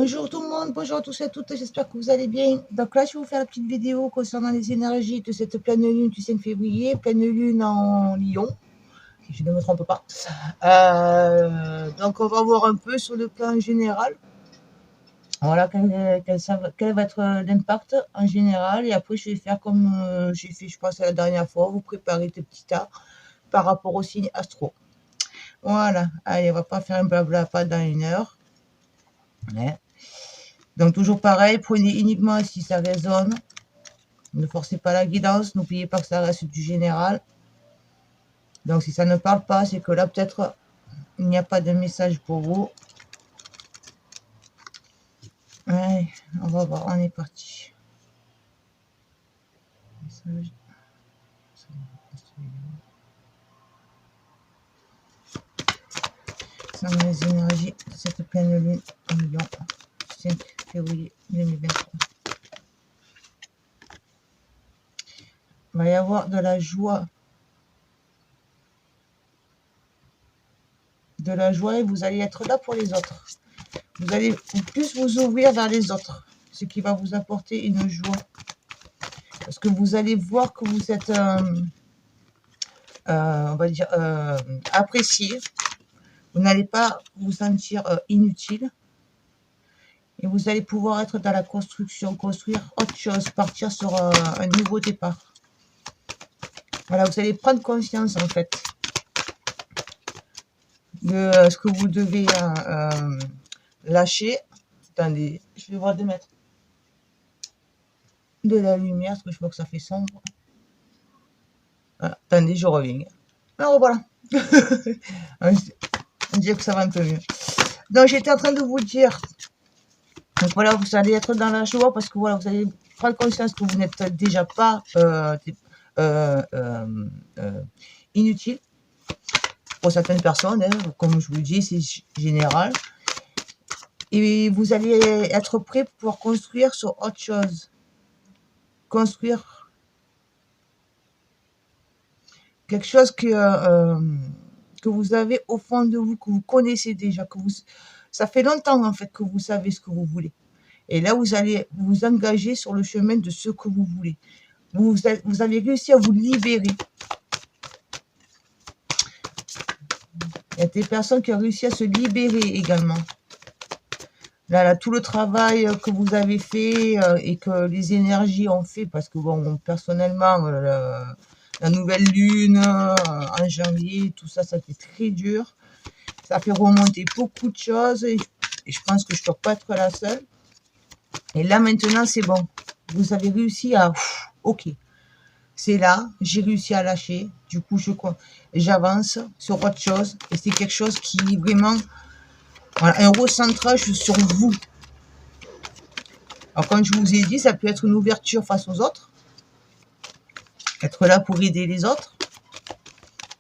Bonjour tout le monde, bonjour à tous et à toutes, j'espère que vous allez bien. Donc là, je vais vous faire la petite vidéo concernant les énergies de cette pleine lune du 5 février, pleine lune en Lion, si je ne me trompe pas. Donc on va voir un peu sur le plan général, voilà, quel va être l'impact en général. Et après, je vais faire comme j'ai fait, je pense, la dernière fois, vous préparer des petits tas par rapport au signe astro. Voilà, allez, on va pas faire un blabla pas dans une heure. Ouais. Donc toujours pareil, prenez uniquement si ça résonne. Ne forcez pas la guidance, n'oubliez pas que ça reste du général. Donc si ça ne parle pas, c'est que là peut-être il n'y a pas de message pour vous. Allez, on va voir, on est parti. Message. Ça met les énergies de cette pleine lune en Lion, 5 février 2023. Il va y avoir de la joie. De la joie et vous allez être là pour les autres. Vous allez plus vous ouvrir vers les autres, ce qui va vous apporter une joie. Parce que vous allez voir que vous êtes, on va dire, apprécié. Vous n'allez pas vous sentir inutile. Et vous allez pouvoir être dans la construction, construire autre chose, partir sur un nouveau départ. Voilà, vous allez prendre conscience en fait de ce que vous devez lâcher. Attendez, je vais voir de mettre de la lumière, parce que je vois que ça fait sombre. Voilà, attendez, je reviens. Alors voilà. On dirait que ça va un peu mieux. Donc j'étais en train de vous dire, donc voilà, vous allez être dans la joie parce que voilà, vous allez prendre conscience que vous n'êtes déjà pas inutile pour certaines personnes, hein, comme je vous dis, c'est général. Et vous allez être prêt pour construire sur autre chose. Construire quelque chose que vous avez au fond de vous, que vous connaissez déjà, ça fait longtemps en fait que vous savez ce que vous voulez. Et là, vous allez vous engager sur le chemin de ce que vous voulez. Vous avez réussi à vous libérer. Il y a des personnes qui ont réussi à se libérer également. Là, tout le travail que vous avez fait et que les énergies ont fait, parce que bon, personnellement, la nouvelle lune en janvier, tout ça, ça fait très dur. Ça fait remonter beaucoup de choses et je pense que je ne peux pas être la seule. Et là, maintenant, c'est bon. Vous avez réussi à... Ok, c'est là, j'ai réussi à lâcher. Du coup, j'avance sur autre chose. Et c'est quelque chose qui est vraiment... Voilà, un recentrage sur vous. Alors, comme je vous ai dit, ça peut être une ouverture face aux autres. Être là pour aider les autres.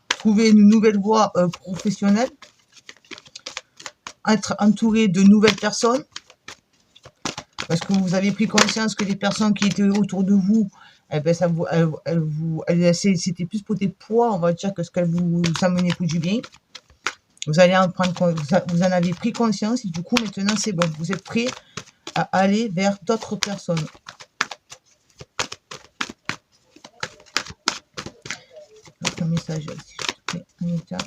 Trouver une nouvelle voie professionnelle. Être entouré de nouvelles personnes. Parce que vous avez pris conscience que les personnes qui étaient autour de vous, eh ben c'était plus pour des poids, on va dire, que ce qu'elles vous amenaient pour du bien. Vous allez en prendre, vous en avez pris conscience et du coup maintenant c'est bon. Vous êtes prêt à aller vers d'autres personnes. Un message ici, Anita.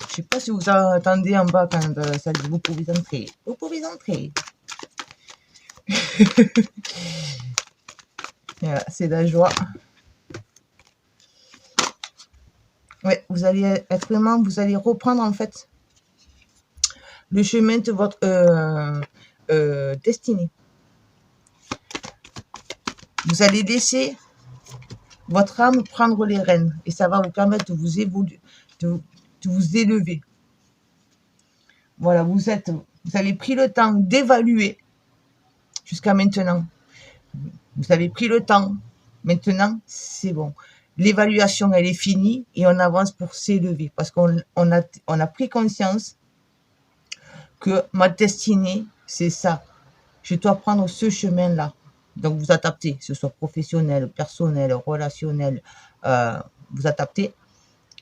Je sais pas si vous attendez en bas quand ça dit vous pouvez entrer. Vous pouvez entrer. Voilà, c'est la joie. Ouais, vous allez être vraiment, vous allez reprendre en fait le chemin de votre destinée. Vous allez laisser votre âme prendre les rênes et ça va vous permettre de vous évoluer, de vous élever. Voilà, vous avez pris le temps d'évaluer jusqu'à maintenant. Vous avez pris le temps. Maintenant, c'est bon. L'évaluation, elle est finie et on avance pour s'élever parce qu'on a pris conscience que ma destinée, c'est ça. Je dois prendre ce chemin-là. Donc, vous adaptez, que ce soit professionnel, personnel, relationnel, vous adaptez.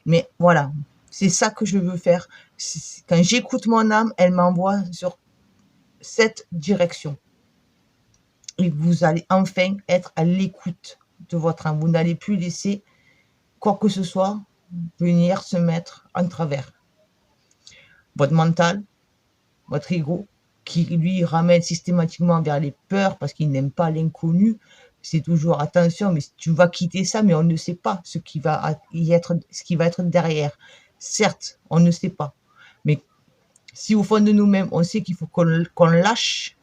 Mais voilà, C'est ça que je veux faire. Quand j'écoute mon âme, elle m'envoie sur cette direction. Et vous allez enfin être à l'écoute de votre âme. Vous n'allez plus laisser quoi que ce soit venir se mettre en travers. Votre mental, votre ego, qui lui ramène systématiquement vers les peurs parce qu'il n'aime pas l'inconnu. C'est toujours attention, mais tu vas quitter ça, mais on ne sait pas ce qui va être derrière. Certes, on ne sait pas. Mais si au fond de nous-mêmes, on sait qu'il faut qu'on lâche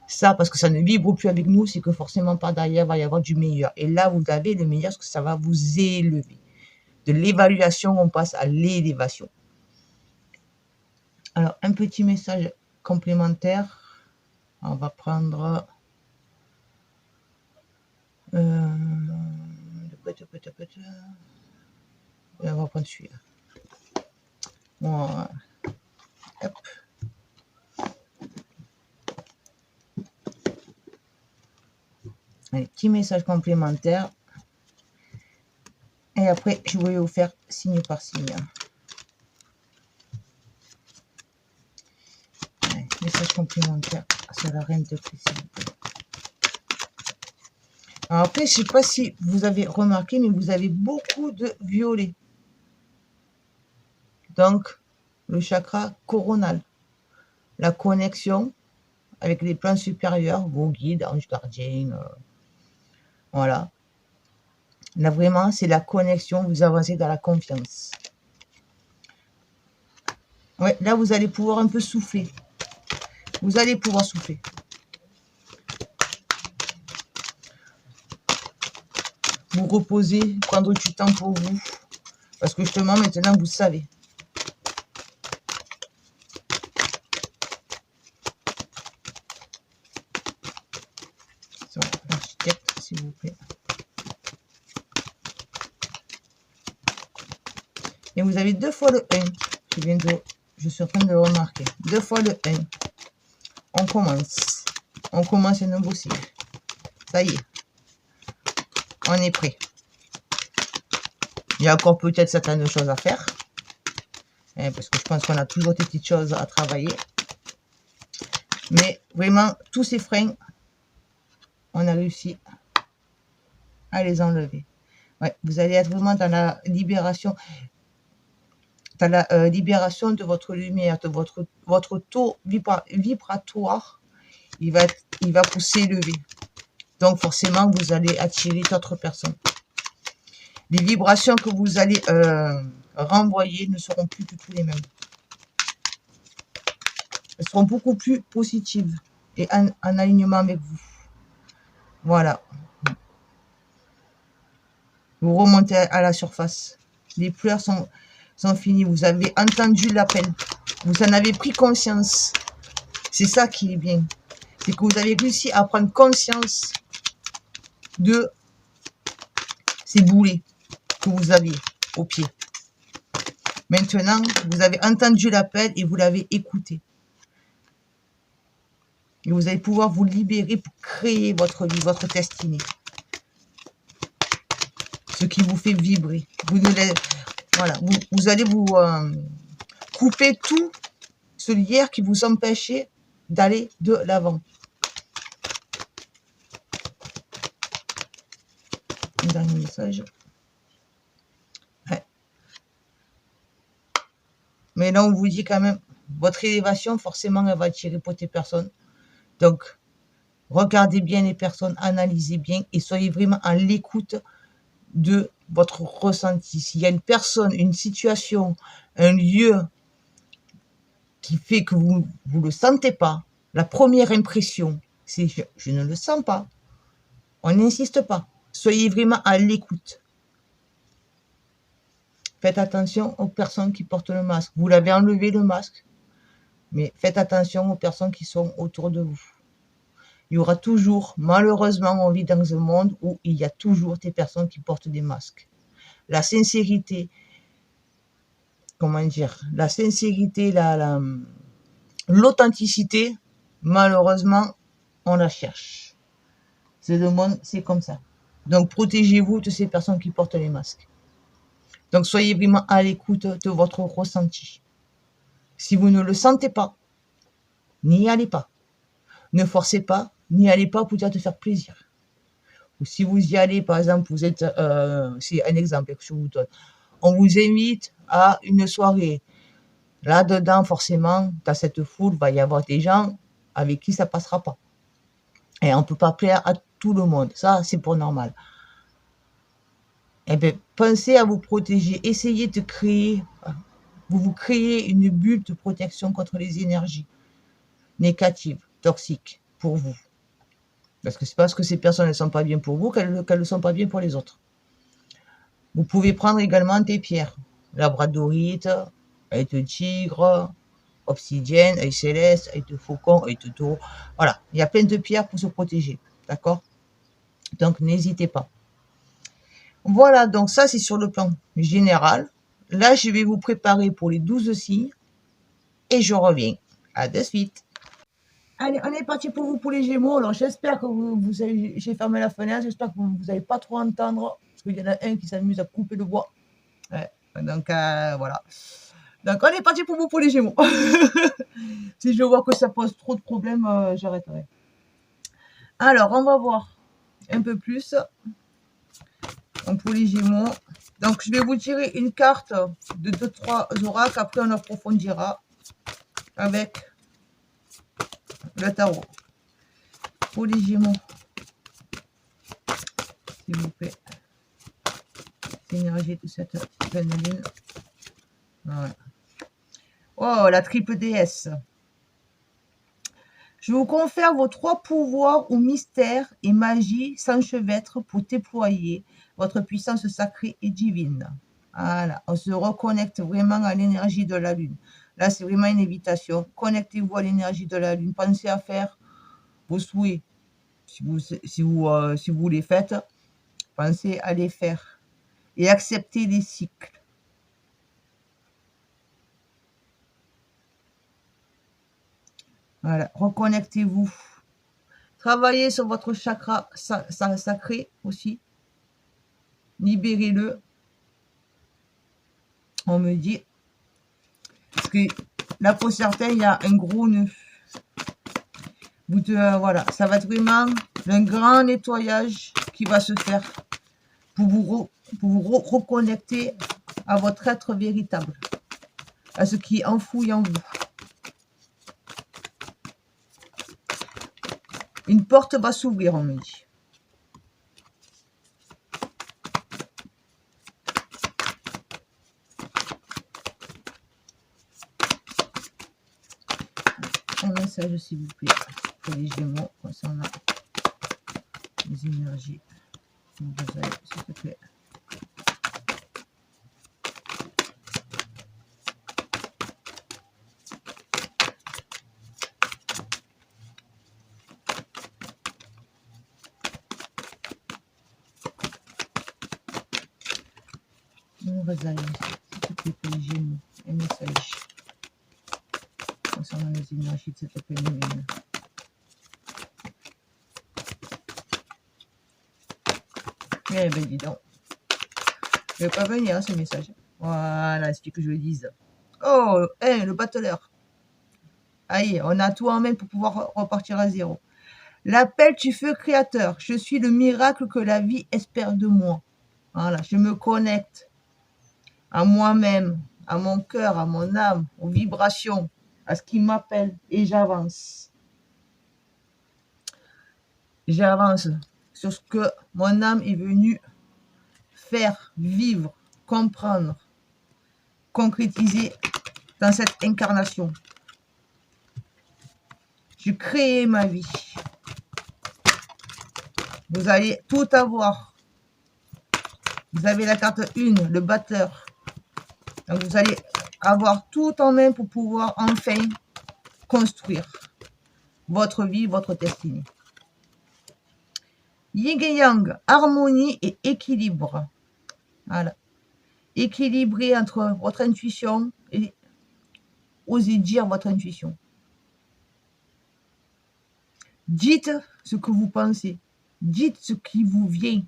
ça parce que ça ne vibre plus avec nous, c'est que forcément par derrière, il va y avoir du meilleur. Et là, vous avez le meilleur parce que ça va vous élever. De l'évaluation, on passe à l'élévation. Alors, un petit message complémentaire. On va prendre on va prendre celui-là. Voilà. Hop. Allez, petit message complémentaire. Et après, je vais vous faire signe par signe. Allez, message complémentaire sur la reine de clé, s'il vous plaît. Alors après, je ne sais pas si vous avez remarqué, mais vous avez beaucoup de violet. Donc, le chakra coronal. La connexion avec les plans supérieurs, vos guides, anges gardiens. Voilà. Là, vraiment, c'est la connexion. Vous avancez dans la confiance. Ouais, là, vous allez pouvoir un peu souffler. Vous allez pouvoir souffler. Vous reposer, prendre du temps pour vous. Parce que justement, maintenant, vous savez. L'architecte, s'il vous plaît. Et vous avez 2 fois le 1. Je suis en train de le remarquer. 2 fois le 1. On commence. On commence un nouveau cycle. Ça y est. On est prêt. Il y a encore peut-être certaines choses à faire. Parce que je pense qu'on a toujours des petites choses à travailler. Mais vraiment, tous ces freins, on a réussi à les enlever. Ouais, vous allez être vraiment dans la libération. Dans la libération de votre lumière, de votre taux vibratoire. Il va s'élever. Donc forcément, vous allez attirer d'autres personnes. Les vibrations que vous allez renvoyer ne seront plus du tout les mêmes. Elles seront beaucoup plus positives et en alignement avec vous. Voilà. Vous remontez à la surface. Les pleurs sont finies. Vous avez entendu l'appel. Vous en avez pris conscience. C'est ça qui est bien. C'est que vous avez réussi à prendre conscience de ces boulets que vous aviez au pied. Maintenant, vous avez entendu l'appel et vous l'avez écouté. Et vous allez pouvoir vous libérer pour créer votre vie, votre destinée. Ce qui vous fait vibrer. Voilà, vous allez vous couper tout ce lierre qui vous empêchait d'aller de l'avant. Un dernier message. Ouais. Mais là, on vous dit quand même, votre élévation, forcément, elle va attirer pour tes personnes. Donc, regardez bien les personnes, analysez bien et soyez vraiment à l'écoute de votre ressenti. S'il y a une personne, une situation, un lieu qui fait que vous ne le sentez pas, la première impression, c'est je ne le sens pas. On n'insiste pas. Soyez vraiment à l'écoute. Faites attention aux personnes qui portent le masque. Vous l'avez enlevé le masque, mais faites attention aux personnes qui sont autour de vous. Il y aura toujours, malheureusement, on vit dans un monde où il y a toujours des personnes qui portent des masques. La sincérité, comment dire, la sincérité, l'authenticité, malheureusement, on la cherche. C'est le monde, c'est comme ça. Donc, protégez-vous de ces personnes qui portent les masques. Donc, soyez vraiment à l'écoute de votre ressenti. Si vous ne le sentez pas, n'y allez pas. Ne forcez pas, n'y allez pas pour dire te faire plaisir. Ou si vous y allez, par exemple, vous êtes, c'est un exemple que je vous donne. On vous invite à une soirée. Là-dedans, forcément, dans cette foule, il va y avoir des gens avec qui ça passera pas. Et on ne peut pas plaire à tout le monde. Ça, c'est pour normal. Eh bien, pensez à vous protéger. Essayez de créer, vous créez une bulle de protection contre les énergies négatives, toxiques, pour vous. Parce que c'est parce que ces personnes ne sont pas bien pour vous qu'elles ne sont pas bien pour les autres. Vous pouvez prendre également des pierres. Labradorite, œil de tigre, obsidienne, œil céleste, œil de faucon, œil de taureau. Voilà, il y a plein de pierres pour se protéger. D'accord? Donc, n'hésitez pas. Voilà, donc ça, c'est sur le plan général. Là, je vais vous préparer pour les 12 signes. Et je reviens. À de suite. Allez, on est parti pour vous pour les Gémeaux. Alors, j'espère que vous avez... J'ai fermé la fenêtre. J'espère que vous n'allez pas trop entendre. Parce qu'il y en a un qui s'amuse à couper le bois. Ouais. Donc, voilà. Donc, on est parti pour vous pour les Gémeaux. Si je vois que ça pose trop de problèmes, j'arrêterai. Alors, on va voir un peu plus pour les Gémeaux. Donc, je vais vous tirer une carte de 2-3 oracles. Après, on approfondira avec le tarot. Pour les Gémeaux, s'il vous plaît. L'énergie de cette pleine lune. Voilà. Oh, la triple déesse. Je vous confère vos 3 pouvoirs ou mystères et magie s'enchevêtrent pour déployer votre puissance sacrée et divine. Voilà, on se reconnecte vraiment à l'énergie de la lune. Là, c'est vraiment une invitation. Connectez-vous à l'énergie de la lune. Pensez à faire vos souhaits. Si vous les faites, pensez à les faire. Et acceptez les cycles. Voilà, reconnectez-vous. Travaillez sur votre chakra sacré aussi. Libérez-le. On me dit. Parce que là, pour certains, il y a un gros nœud. Voilà, ça va être vraiment un grand nettoyage qui va se faire pour vous reconnecter à votre être véritable, à ce qui est enfoui en vous. Une porte va s'ouvrir, on me dit. Un message, s'il vous plaît, pour les Gémeaux concernant les énergies. S'il te plaît. On va aller, s'il te plaît, pour les Gémeaux. Un message concernant les énergies de cette pleine lune. Eh ben, dis donc. Je ne vais pas venir, ce message. Voilà, c'est ce que je le dise. Oh, le battleur. Aïe, on a tout en main pour pouvoir repartir à zéro. L'appel du feu créateur. Je suis le miracle que la vie espère de moi. Voilà, je me connecte à moi-même, à mon cœur, à mon âme, aux vibrations, à ce qui m'appelle et j'avance. J'avance sur ce que mon âme est venue faire, vivre, comprendre, concrétiser dans cette incarnation. Je crée ma vie. Vous allez tout avoir. Vous avez la carte 1, le batteur. Donc vous allez avoir tout en main pour pouvoir enfin construire votre vie, votre destinée. Yin et Yang, harmonie et équilibre. Voilà. Équilibré entre votre intuition et osez dire votre intuition. Dites ce que vous pensez. Dites ce qui vous vient.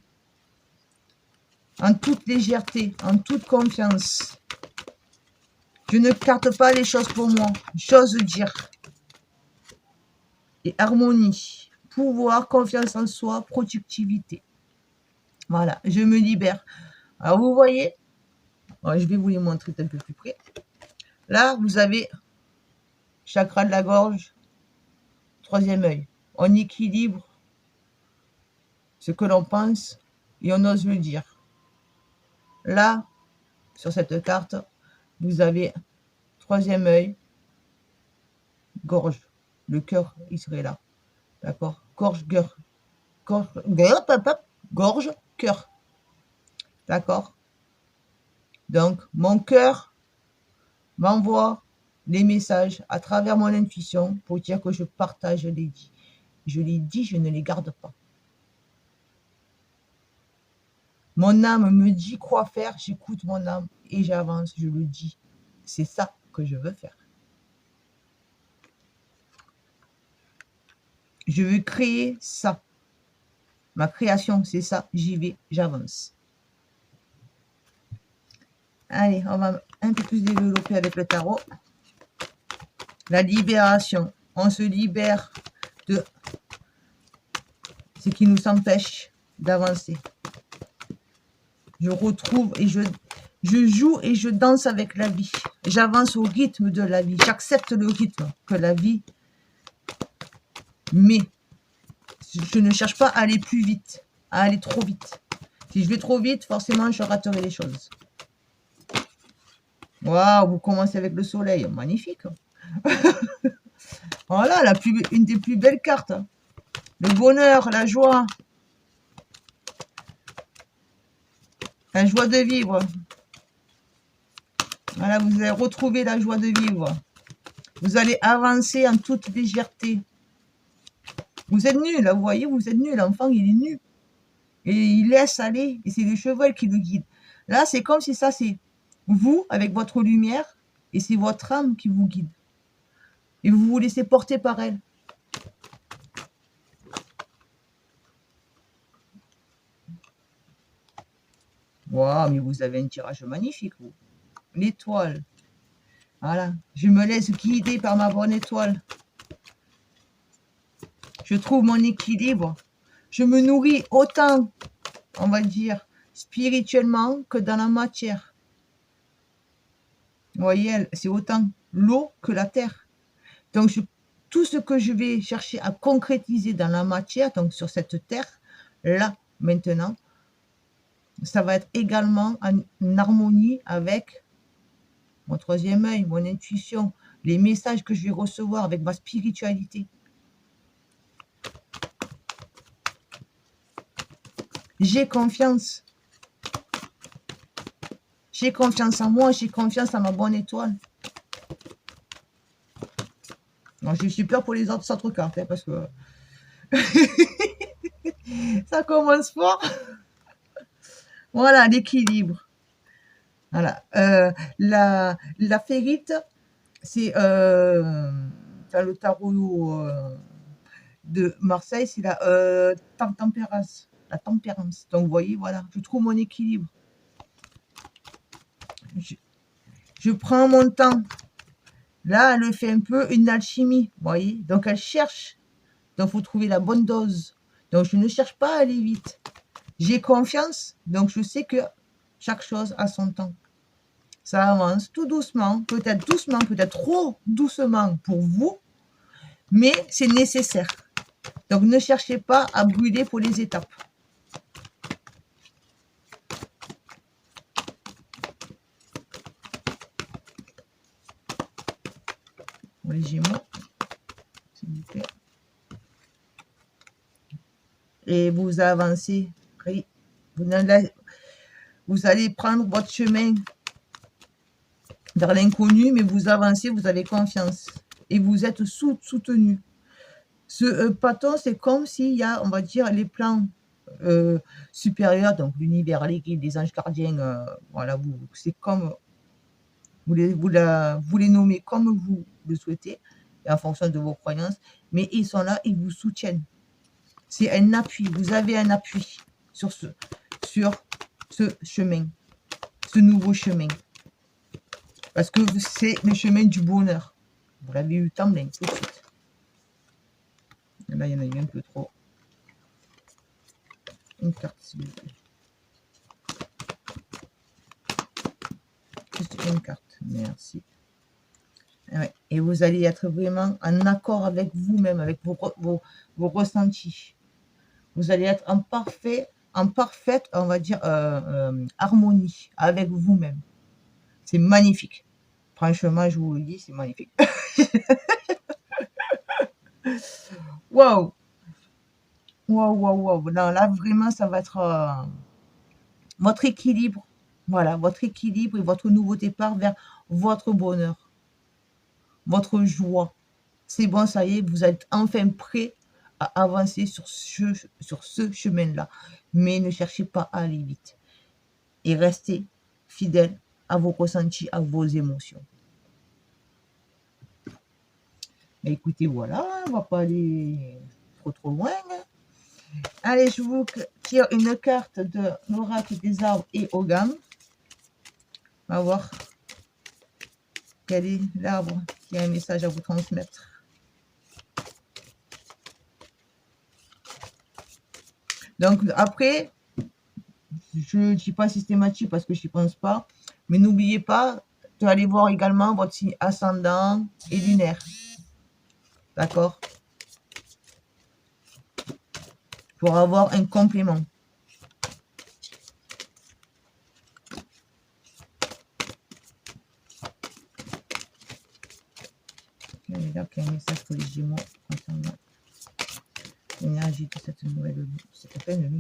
en toute légèreté, en toute confiance. Je ne carte pas les choses pour moi. J'ose dire. Et harmonie, pouvoir, confiance en soi, productivité. Voilà, je me libère. Alors vous voyez, je vais vous les montrer un peu plus près. Là, vous avez chakra de la gorge, troisième œil. On équilibre ce que l'on pense et on ose le dire. Là, sur cette carte, vous avez troisième œil, gorge. Le cœur, il serait là. D'accord? Gorge, cœur. Gorge, cœur. D'accord? Donc, mon cœur m'envoie les messages à travers mon intuition pour dire que je partage les dits. Je les dis, je ne les garde pas. Mon âme me dit quoi faire, j'écoute mon âme et j'avance, je le dis. C'est ça que je veux faire. Je veux créer ça. Ma création, c'est ça. J'y vais, j'avance. Allez, on va un peu plus développer avec le tarot. La libération. On se libère de ce qui nous empêche d'avancer. Je retrouve et je joue et je danse avec la vie. J'avance au rythme de la vie. J'accepte le rythme que la vie met. Je ne cherche pas à aller plus vite, à aller trop vite. Si je vais trop vite, forcément, je raterai les choses. Waouh, vous commencez avec le soleil. Magnifique. Voilà, une des plus belles cartes. Le bonheur, la joie. La joie de vivre. Voilà, vous allez retrouver la joie de vivre. Vous allez avancer en toute légèreté. Vous êtes nul, là, vous voyez, vous êtes nul. L'enfant, il est nu. Et il laisse aller. Et c'est le cheval qui le guide. Là, c'est comme si ça, c'est vous, avec votre lumière. Et c'est votre âme qui vous guide. Et vous vous laissez porter par elle. Waouh, mais vous avez un tirage magnifique, vous. L'étoile. Voilà. Je me laisse guider par ma bonne étoile. Je trouve mon équilibre. Je me nourris autant, on va dire, spirituellement que dans la matière. Vous voyez, c'est autant l'eau que la terre. Donc, tout ce que je vais chercher à concrétiser dans la matière, donc sur cette terre, là, maintenant, ça va être également en harmonie avec mon troisième œil, mon intuition, les messages que je vais recevoir avec ma spiritualité. J'ai confiance. J'ai confiance en moi, j'ai confiance en ma bonne étoile. Non, je suis peur pour les autres cartes, hein, parce que ça commence fort. Voilà, l'équilibre. Voilà. La férite, c'est dans le tarot de Marseille, c'est la tempérance. La tempérance. Donc, vous voyez, voilà, je trouve mon équilibre. Je prends mon temps. Là, elle fait un peu une alchimie, vous voyez. Donc, elle cherche. Donc, il faut trouver la bonne dose. Donc, je ne cherche pas à aller vite. J'ai confiance, donc je sais que chaque chose a son temps. Ça avance tout doucement, peut-être trop doucement pour vous, mais c'est nécessaire. Donc, ne cherchez pas à brûler pour les étapes. Pour les Gémeaux, s'il vous plaît. Et vous avancez. Vous allez prendre votre chemin vers l'inconnu, mais vous avancez, vous avez confiance. Et vous êtes soutenu. Ce bâton, c'est comme s'il y a, on va dire, les plans supérieurs, donc l'univers, les guides, les anges gardiens, voilà, c'est comme, vous les nommez comme vous le souhaitez, et en fonction de vos croyances, mais ils sont là, ils vous soutiennent. C'est un appui, vous avez un appui sur ce chemin, ce nouveau chemin. Parce que c'est le chemin du bonheur. Vous l'avez eu tant bien, tout de suite. Et là, il y en a eu un peu trop. Une carte, s'il vous plaît. Juste une carte. Merci. Ouais. Et vous allez être vraiment en accord avec vous-même, avec vos ressentis. Vous allez être en parfaite, on va dire, harmonie avec vous-même. C'est magnifique. Franchement, je vous le dis, c'est magnifique. Waouh! Waouh, waouh, waouh. Non, là, vraiment, ça va être votre équilibre. Voilà, votre équilibre et votre nouveau départ vers votre bonheur, votre joie. C'est bon, ça y est, vous êtes enfin prêt à avancer sur ce chemin-là. Mais ne cherchez pas à aller vite. Et restez fidèle à vos ressentis, à vos émotions. Mais écoutez, voilà, on va pas aller trop loin. Allez, je vous tire une carte de l'oracle des arbres et Ogam. On va voir quel est l'arbre qui a un message à vous transmettre. Donc après, je ne dis pas systématique parce que je n'y pense pas, mais n'oubliez pas d'aller voir également votre signe ascendant et lunaire. D'accord? Pour avoir un complément. Là, qu'il y a un message pour les Gémeaux concernant l'énergie de cette nouvelle lune. C'est à peine lune.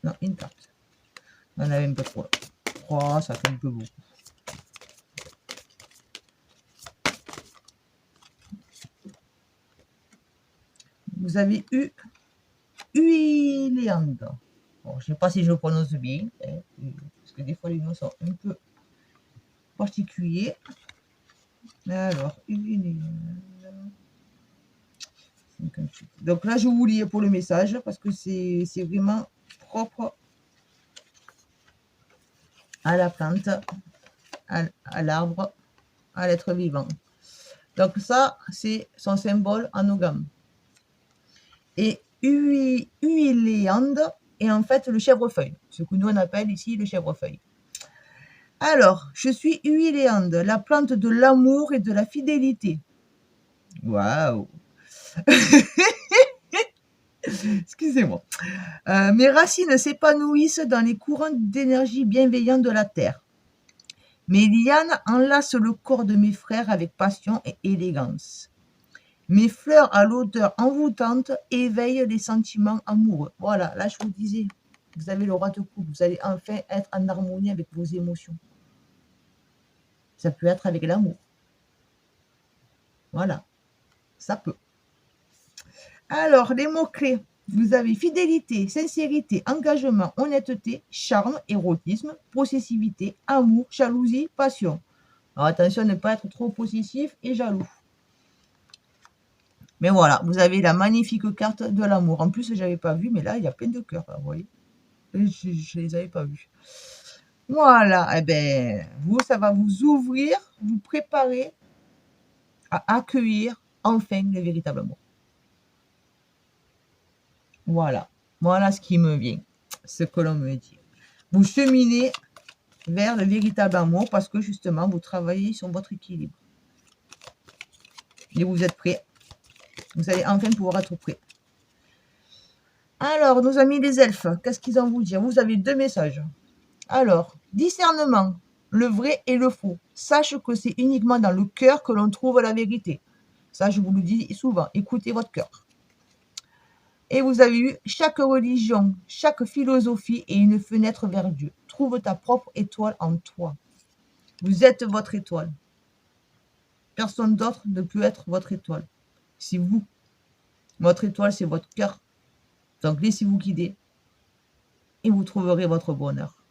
Non, une carte. On en avait un peu trop. 3, ça fait un peu beaucoup. Vous avez eu Huiléande. Bon, je ne sais pas si je le prononce bien, hein, parce que des fois les noms sont un peu particuliers. Alors, Huiléande. Donc là, je vous lis pour le message parce que c'est vraiment propre à la plante, à l'arbre, à l'être vivant. Donc ça, c'est son symbole en Ogam. Et Huiléande est en fait le chèvrefeuille, ce que nous on appelle ici le chèvrefeuille. Alors, je suis Huiléande, la plante de l'amour et de la fidélité. Waouh! Excusez-moi. Mes racines s'épanouissent dans les courants d'énergie bienveillants de la terre. Mes lianes enlacent le corps de mes frères avec passion et élégance. Mes fleurs à l'odeur envoûtante éveillent les sentiments amoureux. Voilà, là je vous disais, vous avez le roi de coupe, vous allez enfin être en harmonie avec vos émotions. Ça peut être avec l'amour. Voilà, ça peut. Alors, les mots-clés. Vous avez fidélité, sincérité, engagement, honnêteté, charme, érotisme, possessivité, amour, jalousie, passion. Alors attention à ne pas être trop possessif et jaloux. Mais voilà, vous avez la magnifique carte de l'amour. En plus, je n'avais pas vu, mais là, il y a plein de cœurs, vous voyez. Je ne les avais pas vus. Voilà, eh bien, vous, ça va vous ouvrir, vous préparer à accueillir enfin le véritable amour. Voilà, voilà ce qui me vient, ce que l'on me dit. Vous cheminez vers le véritable amour parce que justement, vous travaillez sur votre équilibre. Et vous êtes prêts. Vous allez enfin pouvoir être prêts. Alors, nos amis les elfes, qu'est-ce qu'ils ont à vous dire? Vous avez 2 messages. Alors, discernement, le vrai et le faux. Sache que c'est uniquement dans le cœur que l'on trouve la vérité. Ça, je vous le dis souvent, écoutez votre cœur. Et vous avez eu chaque religion, chaque philosophie est une fenêtre vers Dieu. Trouve ta propre étoile en toi. Vous êtes votre étoile. Personne d'autre ne peut être votre étoile. C'est vous. Votre étoile, c'est votre cœur. Donc, laissez-vous guider et vous trouverez votre bonheur.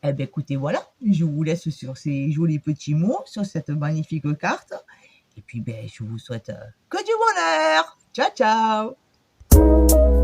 Eh bien, écoutez, voilà. Je vous laisse sur ces jolis petits mots, sur cette magnifique carte. Et puis, ben, je vous souhaite que du bonheur. Ciao, ciao!